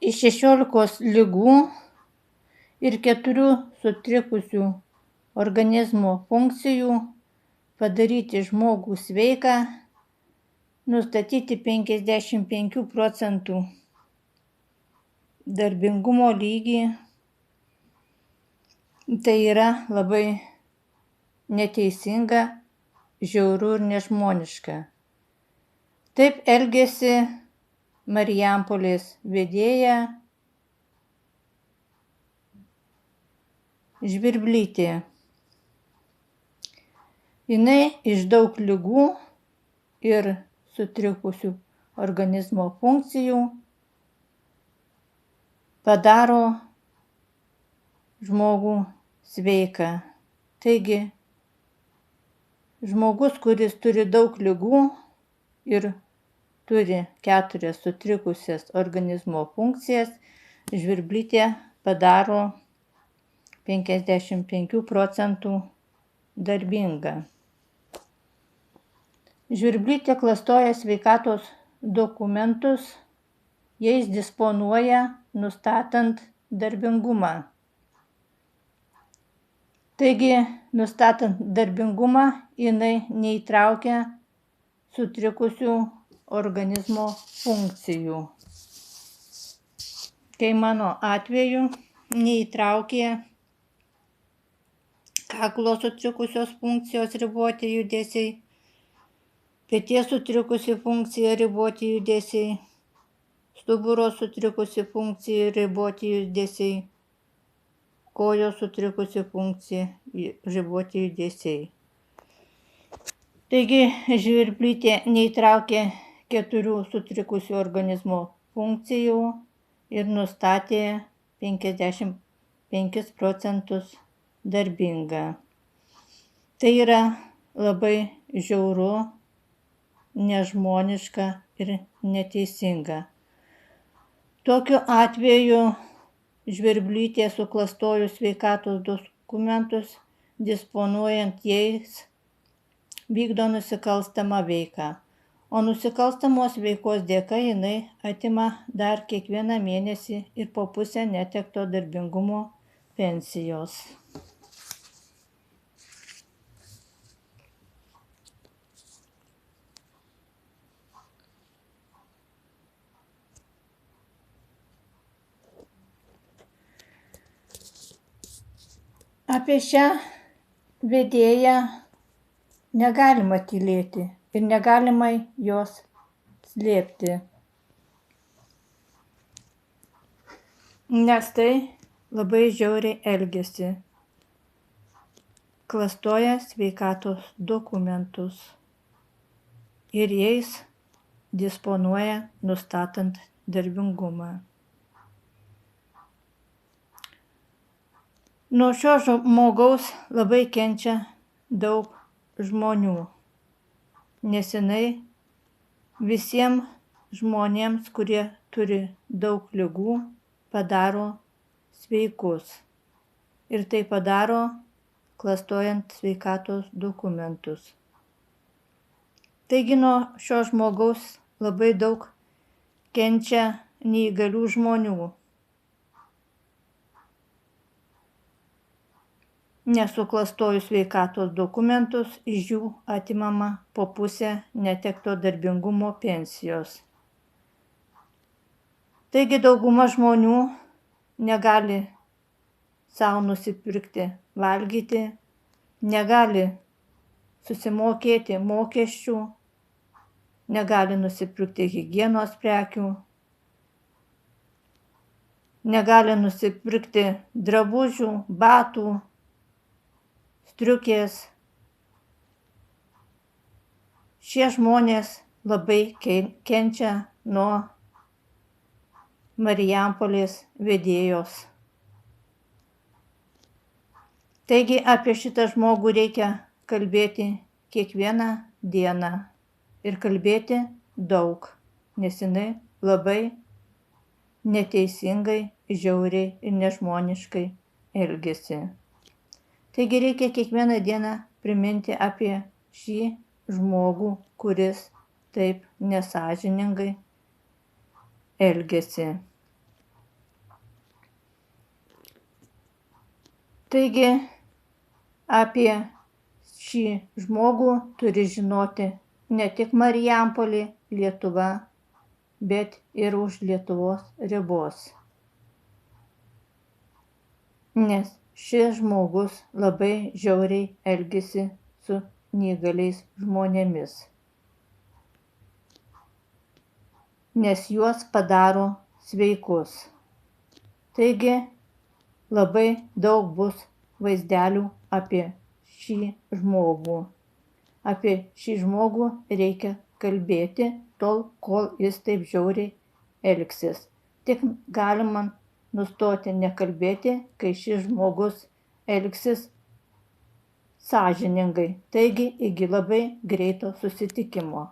iš 16 ligų ir 4 sutrikusių organizmo funkcijų padaryti žmogų sveiką, nustatyti 55 procentų darbingumo lygį, tai yra labai neteisinga, žiauru ir nežmoniška. Taip elgėsi Marijampolės vedėja Žvirblytė. Jinai iš daug ligų ir sutrikusių organizmo funkcijų padaro žmogų sveiką. Taigi, žmogus, kuris turi daug ligų ir turi 4 sutrikusias organizmo funkcijas, Žvirblytė padaro 55 procentų darbinga. Žvirblytė klastoja sveikatos dokumentus, jais disponuoja nustatant darbingumą. Taigi, nustatant darbingumą, jinai neįtraukia sutrikusių organizmo funkcijų. Kai mano atveju neįtraukė kaklo sutrikusios funkcijos riboti judesiai, peties sutrikusi funkcija riboti judesiai, stuburo sutrikusi funkcija riboti judesiai, kojos sutrikusi funkcija riboti judesiai. Taigi, Žvirblytė neįtraukė 4 sutrikusių organizmo funkcijų ir nustatė 55 procentus darbinga. Tai yra labai žiauru, nežmoniška ir neteisinga. Tokiu atveju Žvirblytė suklastojus sveikatos dokumentus, disponuojant jais, vykdo nusikalstamą veiką, o nusikalstamos veikos dėka jinai atima dar kiekvieną mėnesį ir po pusę netekto darbingumo pensijos. Apie šią vedėją negalima tylėti ir negalima jos slėpti, nes tai labai žiauriai elgiasi. Klastoja sveikatos dokumentus ir jais disponuoja nustatant darbingumą. Nuo šio žmogaus labai kenčia daug žmonių, nes jinai visiems žmonėms, kurie turi daug ligų, padaro sveikus. Ir tai padaro klastojant sveikatos dokumentus. Taigi nuo šio žmogaus labai daug kenčia neįgalių žmonių. Nesuklastojus sveikatos dokumentus, iš jų atimama po pusę netekto darbingumo pensijos. Taigi dauguma žmonių negali savo nusipirkti valgyti, negali susimokėti mokesčių, negali nusipirkti higienos prekių, negali nusipirkti drabužių, batų, striukės. Šie žmonės labai kenčia nuo Marijampolės vedėjos. Taigi apie šitą žmogų reikia kalbėti kiekvieną dieną ir kalbėti daug, nes jinai labai neteisingai, žiauriai ir nežmoniškai elgiasi. Taigi reikia kiekvieną dieną priminti apie šį žmogų, kuris taip nesąžiningai elgiasi. Taigi apie šį žmogų turi žinoti ne tik Marijampolė, Lietuva, bet ir už Lietuvos ribos. Nes šis žmogus labai žiauriai elgėsi su neįgaliais žmonėmis. Nes juos padaro sveikus. Taigi labai daug bus vaizdelių apie šį žmogų. Apie šį žmogų reikia kalbėti tol, kol jis taip žiauriai elgsis. Tik galima nustoti nekalbėti, kai šis žmogus elgsis sąžiningai. Taigi iki labai greito susitikimo.